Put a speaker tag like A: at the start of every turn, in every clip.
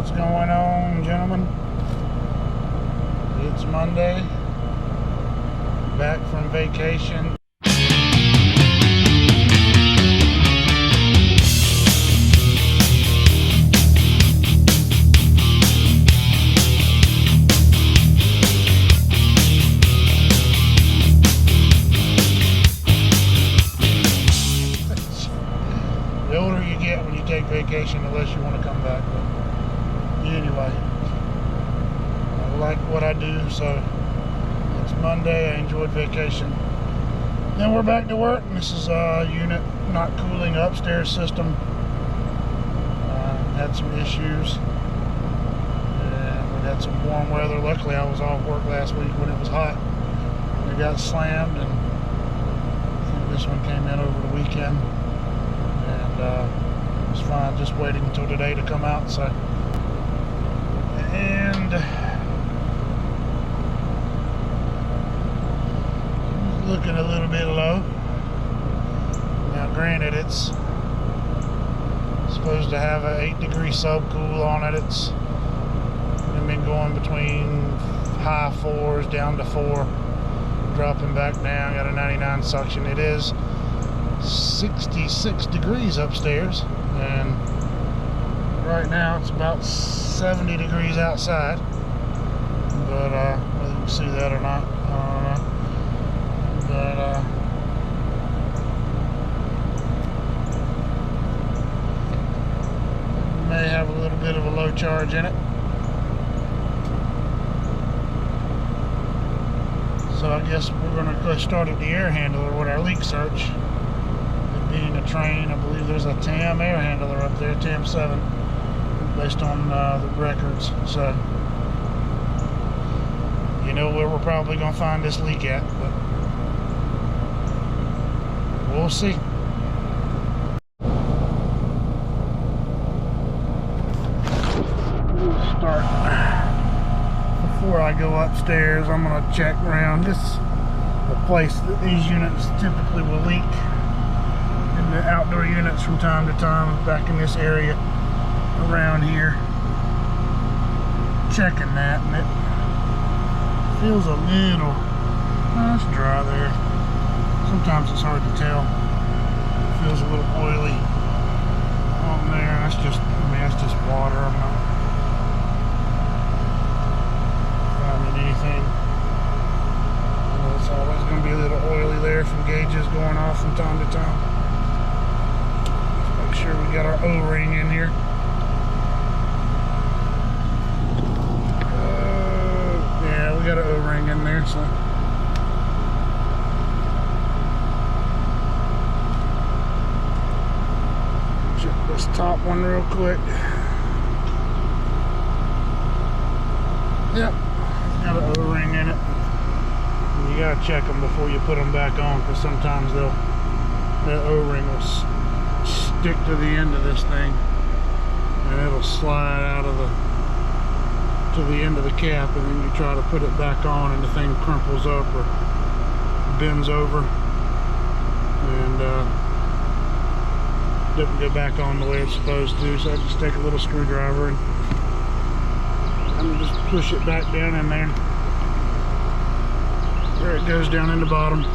A: What's going on, gentlemen? It's Monday, back from vacation. The older you get when you take vacation, the less you want to come back. But anyway, I like what I do, so it's Monday. I enjoyed vacation. Then we're back to work. This is a unit not cooling upstairs system. Had some issues, and we had some warm weather. Luckily, I was off work last week when it was hot. It got slammed, and I think this one came in over the weekend. It was fine, just waiting until today to come out. So, and looking a little bit low. Now, granted, it's supposed to have an 8-degree subcool on it. It's been going between high 4s down to 4, dropping back down. Got a 99 suction. It is 66 degrees upstairs, and right now it's about 70 degrees outside, but whether you can see that or not, I don't know. But may have a little bit of a low charge in it, so I guess we're going to go start at the air handler with our leak search. Being a Trane, I believe there's a TAM air handler up there, TAM 7, based on the records. So, you know where we're probably going to find this leak at, but we'll see. We'll start. Before I go upstairs, I'm going to check around. This is the place that these units typically will leak. The outdoor units from time to time, back in this area around here, checking that, and it feels a little, it's dry there. Sometimes it's hard to tell. It feels a little oily on there. That's just, that's just water. I'm not finding anything. It's always going to be a little oily there from gauges going off from time to time. Make sure we got our O-ring in here. Yeah, we got an O-ring in there, so check this top one real quick. Yep, it's got an O-ring in it. And you gotta check them before you put them back on, because sometimes that O-ring will stick to the end of this thing, and it'll slide out of to the end of the cap, and then you try to put it back on and the thing crumples up or bends over and doesn't go back on the way it's supposed to. So I just take a little screwdriver and just push it back down in there where it goes down in the bottom.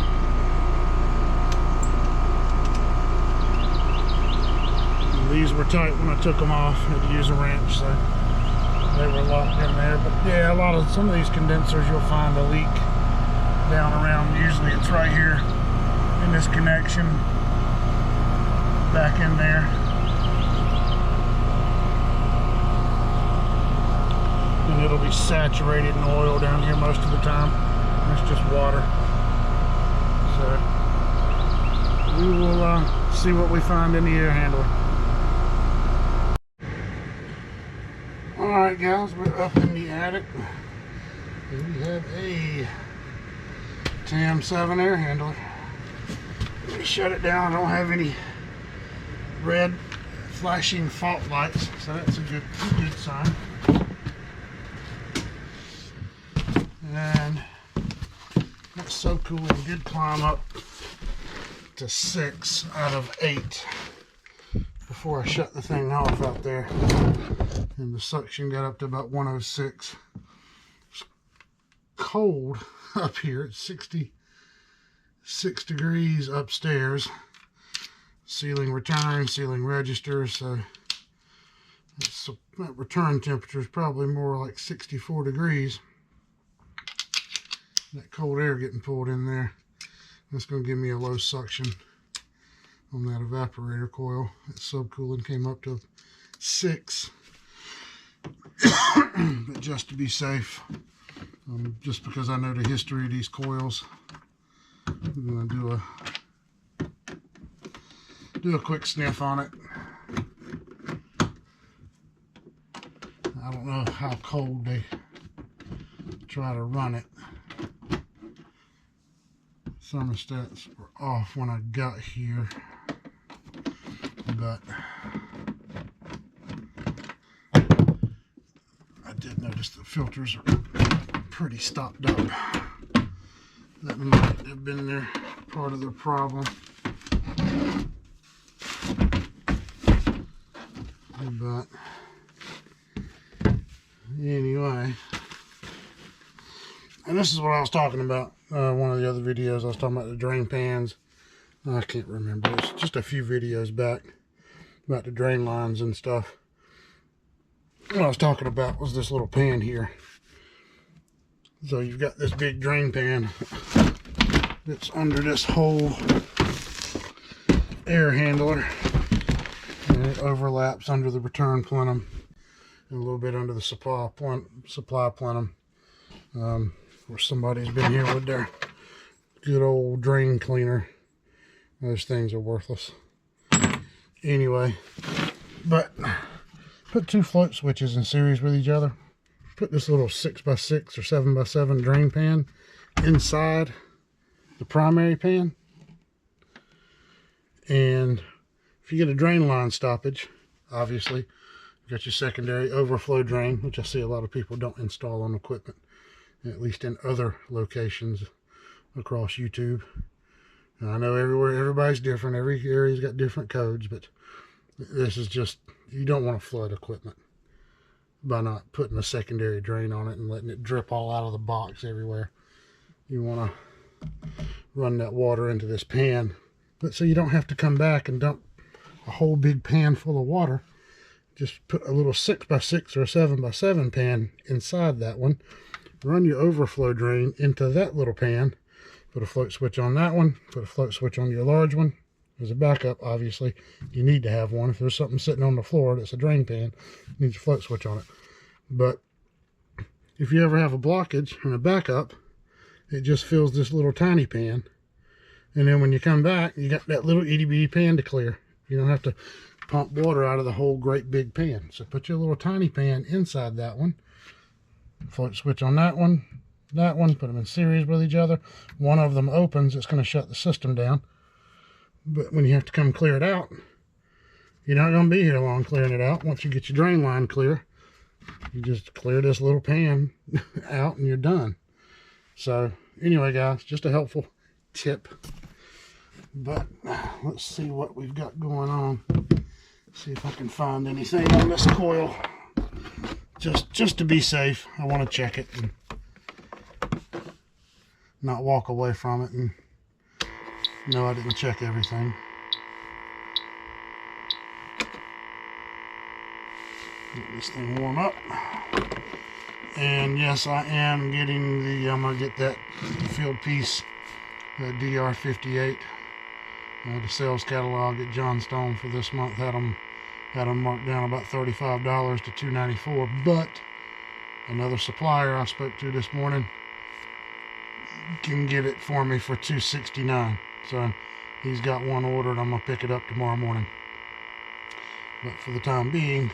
A: These were tight when I took them off. I had to use a wrench, so they were locked in there. But yeah, some of these condensers you'll find a leak down around. Usually it's right here in this connection, back in there. And it'll be saturated in oil down here most of the time. And it's just water. So we will see what we find in the air handler. Alright guys, we're up in the attic. We have a TAM 7 air handler. Let me shut it down. I don't have any red flashing fault lights, so that's a good sign. And that's so cool. We did climb up to 6 out of 8 before I shut the thing off out there, and the suction got up to about 106. It's cold up here. It's 66 degrees upstairs. Ceiling return, ceiling registers, so that return temperature is probably more like 64 degrees. That cold air getting pulled in there, that's going to give me a low suction on that evaporator coil. That subcooling came up to 6. But just to be safe, just because I know the history of these coils, I'm going to do a quick sniff on it. I don't know how cold they try to run it. Thermostats were off when I got here, but I did notice the filters are pretty stopped up. That might have been their part of the problem. But anyway, and this is what I was talking about. One of the other videos I was talking about the drain pans. I can't remember. It's just a few videos back about the drain lines and stuff. What I was talking about was this little pan here. So you've got this big drain pan that's under this whole air handler, and it overlaps under the return plenum and a little bit under the supply plenum. Where somebody's been here with their good old drain cleaner. Those things are worthless. Anyway, but put 2 float switches in series with each other. Put this little 6x6 or 7x7 drain pan inside the primary pan. And if you get a drain line stoppage, obviously, you got your secondary overflow drain, which I see a lot of people don't install on equipment, at least in other locations across YouTube. And I know everybody's different. Every area's got different codes, but this is just, you don't want to flood equipment by not putting a secondary drain on it and letting it drip all out of the box everywhere. You want to run that water into this pan, but so you don't have to come back and dump a whole big pan full of water. Just put a little 6x6 or a 7x7 pan inside that one. Run your overflow drain into that little pan. Put a float switch on that one. Put a float switch on your large one. As a backup, obviously, you need to have one. If there's something sitting on the floor that's a drain pan, you need your float switch on it. But if you ever have a blockage and a backup, it just fills this little tiny pan. And then when you come back, you got that little itty bitty pan to clear. You don't have to pump water out of the whole great big pan. So put your little tiny pan inside that one. Float switch on that one, put them in series with each other. One of them opens, it's going to shut the system down. But when you have to come clear it out, you're not going to be here long clearing it out. Once you get your drain line clear, you just clear this little pan out and you're done. So anyway, guys, just a helpful tip. But let's see what we've got going on. See if I can find anything on this coil. Just to be safe, I want to check it and not walk away from it and know I didn't check everything. Get this thing warm up. And yes, I am getting the, I'm going to get that field piece, the DR58. The sales catalog at Johnstone for this month had them marked down about $35 to $294, but another supplier I spoke to this morning can get it for me for $269. So he's got one ordered. I'm gonna pick it up tomorrow morning. But for the time being,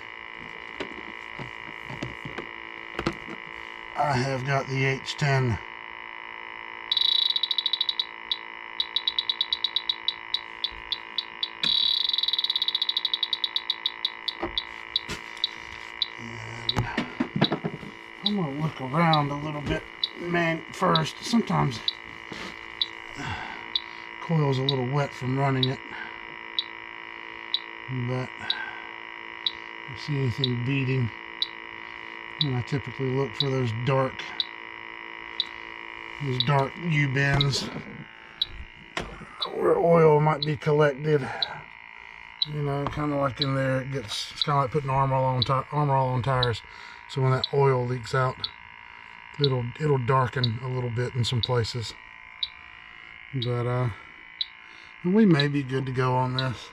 A: I have got the H10 I'm going to look around a little bit, man, first. Sometimes coil's a little wet from running it, but I see anything beading, and I typically look for those dark U-bends where oil might be collected. You know, kind of like in there, it's kind of like putting armor all on tires. So when that oil leaks out, it'll darken a little bit in some places. But we may be good to go on this.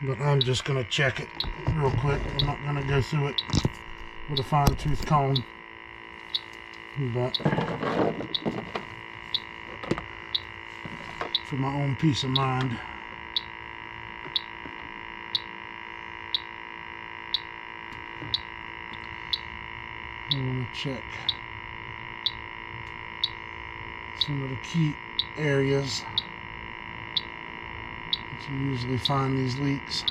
A: But I'm just gonna check it real quick. I'm not gonna go through it with a fine-tooth comb. But for my own peace of mind, I want to check some of the key areas that you usually find these leaks.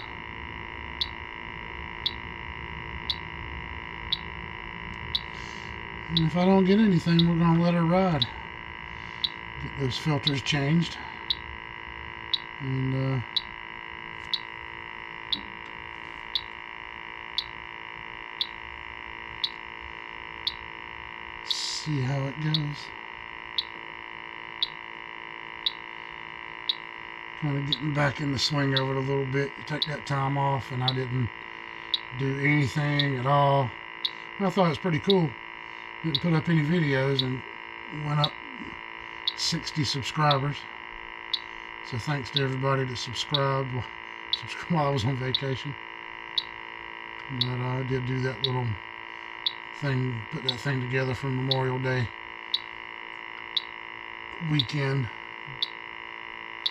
A: And if I don't get anything, we're going to let her ride. Get those filters changed. And see how it goes. Kind of getting back in the swing of it a little bit. You take that time off, and I didn't do anything at all. I thought it was pretty cool. Didn't put up any videos, and went up 60 subscribers. So thanks to everybody that subscribed while I was on vacation. But I did do that little thing, put that thing together for Memorial Day weekend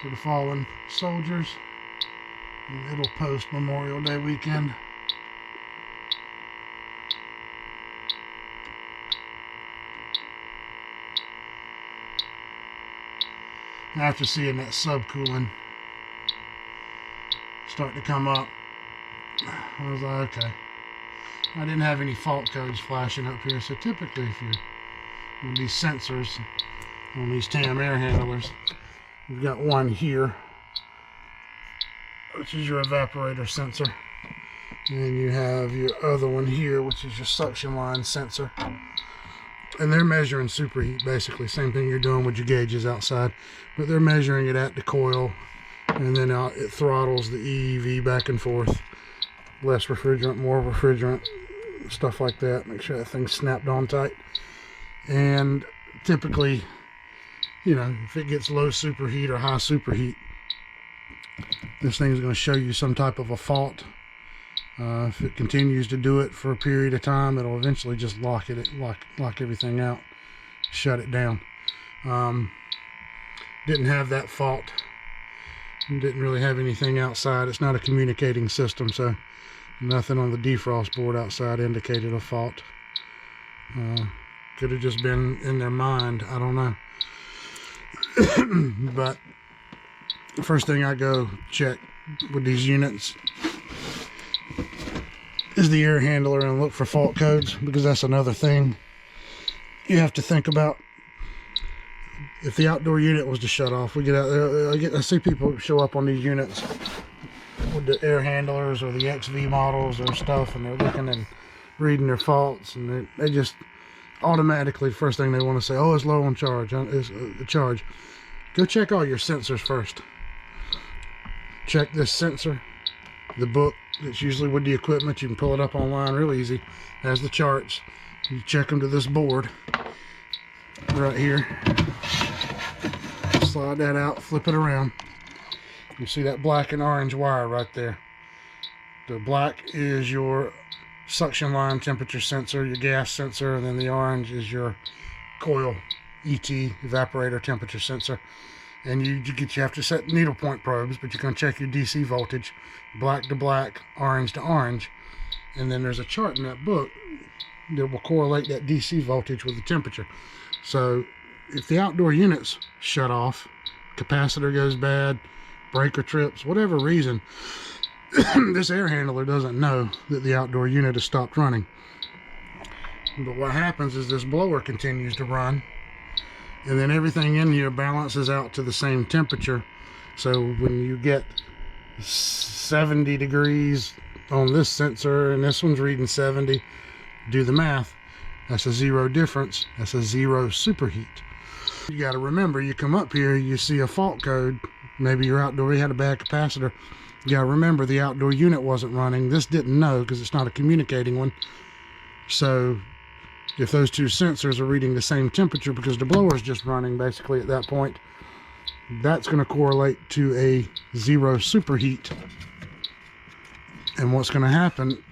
A: for the fallen soldiers. And it'll post Memorial Day weekend. After seeing that subcooling start to come up, I was like, okay. I didn't have any fault codes flashing up here, so typically if you're on these sensors, on these TAM air handlers, you've got one here, which is your evaporator sensor, and you have your other one here, which is your suction line sensor. And they're measuring superheat, basically. Same thing you're doing with your gauges outside. But they're measuring it at the coil. And then it throttles the EEV back and forth. Less refrigerant, more refrigerant, stuff like that. Make sure that thing's snapped on tight. And typically, you know, if it gets low superheat or high superheat, this thing's going to show you some type of a fault. If it continues to do it for a period of time, it'll eventually just lock everything out, shut it down. Didn't have that fault. Didn't really have anything outside. It's not a communicating system, so nothing on the defrost board outside indicated a fault. Could have just been in their mind. I don't know. But the first thing I go check with these units is the air handler and look for fault codes, because that's another thing you have to think about. If the outdoor unit was to shut off, we get out there, I see people show up on these units with the air handlers or the XV models or stuff, and they're looking and reading their faults, and they just automatically, first thing they want to say, oh, it's low on charge, it's a charge. Go check all your sensors first. Check this sensor, the book that's usually with the equipment. You can pull it up online real easy. Has the charts. You check them to this board right here. Slide that out, flip it around. You see that black and orange wire right there. The black is your suction line temperature sensor, your gas sensor, and then the orange is your coil ET, evaporator temperature sensor. And you have to set needle point probes, but you can check your DC voltage, black to black, orange to orange. And then there's a chart in that book that will correlate that DC voltage with the temperature. So if the outdoor units shut off, capacitor goes bad, breaker trips, whatever reason, this air handler doesn't know that the outdoor unit has stopped running. But what happens is this blower continues to run, and then everything in here balances out to the same temperature. So when you get 70 degrees, on this sensor, and this one's reading 70. Do the math. That's a 0 difference. That's a 0 superheat. You got to remember, you come up here, you see a fault code. Maybe your outdoor, you had a bad capacitor. You got to remember the outdoor unit wasn't running. This didn't know because it's not a communicating one. So if those two sensors are reading the same temperature because the blower is just running basically at that point, that's going to correlate to a 0 superheat. And what's going to happen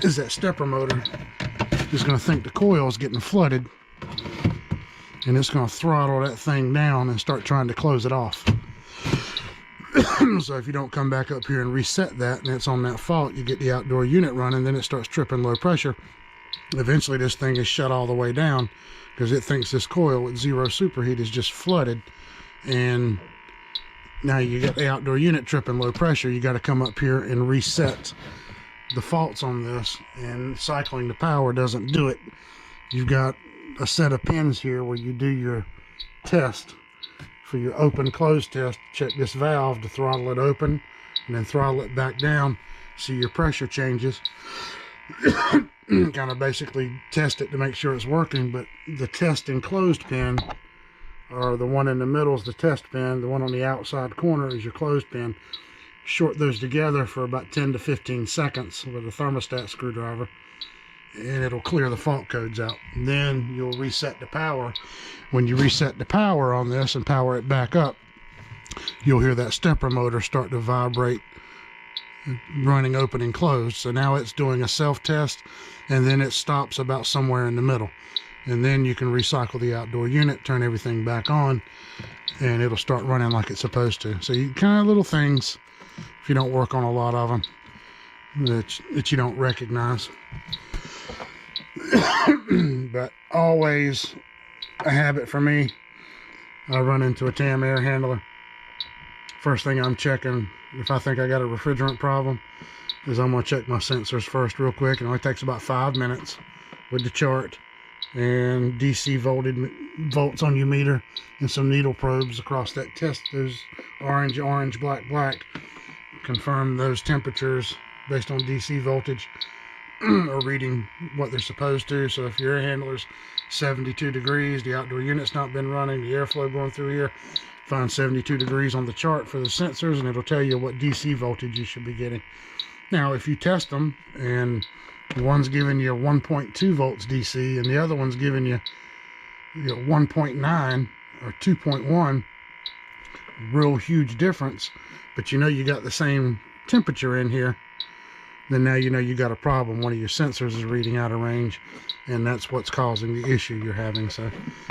A: is that stepper motor is going to think the coil is getting flooded, and it's going to throttle that thing down and start trying to close it off. So if you don't come back up here and reset that, and it's on that fault, you get the outdoor unit running, then it starts tripping low pressure. Eventually this thing is shut all the way down because it thinks this coil with 0 superheat is just flooded, and now you get the outdoor unit tripping low pressure. You got to come up here and reset the faults on this, and cycling the power doesn't do it. You've got a set of pins here where you do your test for your open close test. Check this valve to throttle it open and then throttle it back down, see your pressure changes. Kind of basically test it to make sure it's working. But the test and closed pin, or the one in the middle is the test pin, the one on the outside corner is your closed pin. Short those together for about 10 to 15 seconds with a thermostat screwdriver, and it'll clear the fault codes out. And then you'll reset the power. When you reset the power on this and power it back up, you'll hear that stepper motor start to vibrate, running open and closed. So now it's doing a self-test, and then it stops about somewhere in the middle. And then you can recycle the outdoor unit, turn everything back on, and it'll start running like it's supposed to. So you kind of little things, if you don't work on a lot of them, that you don't recognize. But always a habit for me, I run into a TAM air handler. First thing I'm checking, if I think I got a refrigerant problem, is I'm going to check my sensors first real quick. It only takes about 5 minutes with the chart and DC volts on your meter and some needle probes across that test. Those orange, black, confirm those temperatures based on DC voltage are reading what they're supposed to. So if your air handler's 72 degrees, the outdoor unit's not been running, the airflow going through here, find 72 degrees on the chart for the sensors, and it'll tell you what DC voltage you should be getting. Now if you test them and one's giving you 1.2 volts DC and the other one's giving you 1.9 or 2.1, real huge difference, but you know you got the same temperature in here, then now you know you got a problem. One of your sensors is reading out of range, and that's what's causing the issue you're having. So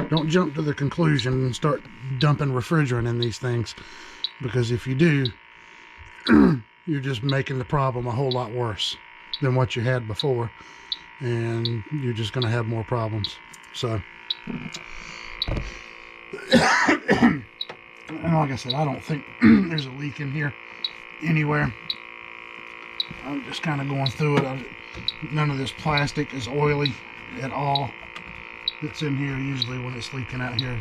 A: don't jump to the conclusion and start dumping refrigerant in these things, because if you do, you're just making the problem a whole lot worse than what you had before, and you're just going to have more problems. So and like I said, I don't think there's a leak in here anywhere. I'm just kind of going through it. None of this plastic is oily at all that's in here. Usually when it's leaking out here,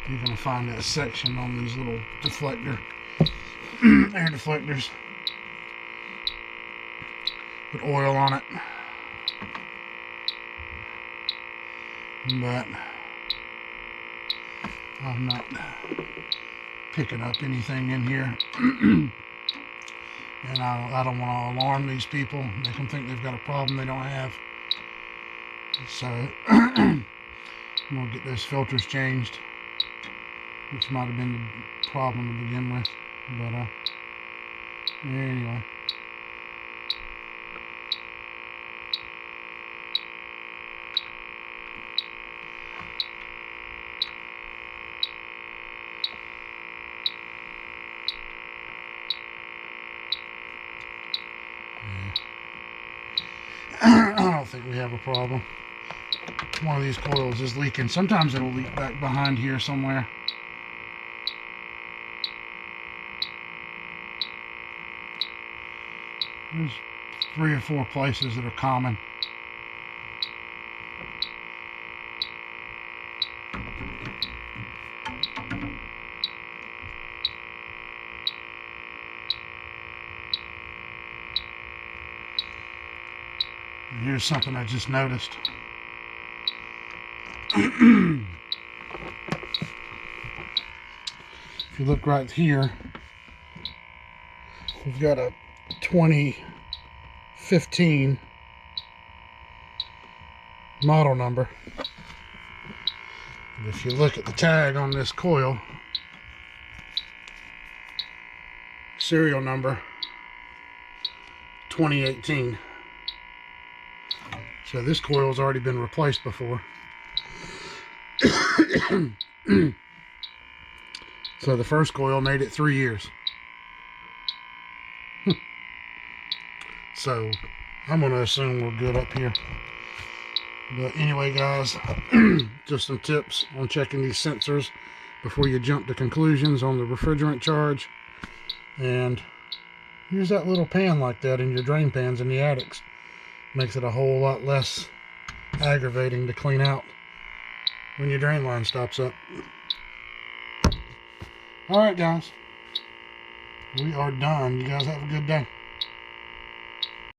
A: you're going to find that section on these little deflector air deflectors with oil on it. But I'm not picking up anything in here. And I don't want to alarm these people, make them think they've got a problem they don't have. So I'm going to get those filters changed, which might have been the problem to begin with. But anyway. I don't think we have a problem. One of these coils is leaking. Sometimes it'll leak back behind here somewhere. There's 3 or 4 places that are common. And here's something I just noticed. If you look right here, we've got a 2015 model number. And if you look at the tag on this coil, serial number 2018. So this coil's already been replaced before. So the first coil made it 3 years. So I'm going to assume we're good up here. But anyway, guys, just some tips on checking these sensors before you jump to conclusions on the refrigerant charge. And use that little pan like that in your drain pans in the attics. Makes it a whole lot less aggravating to clean out when your drain line stops up. Alright, guys, we are done. You guys have a good day.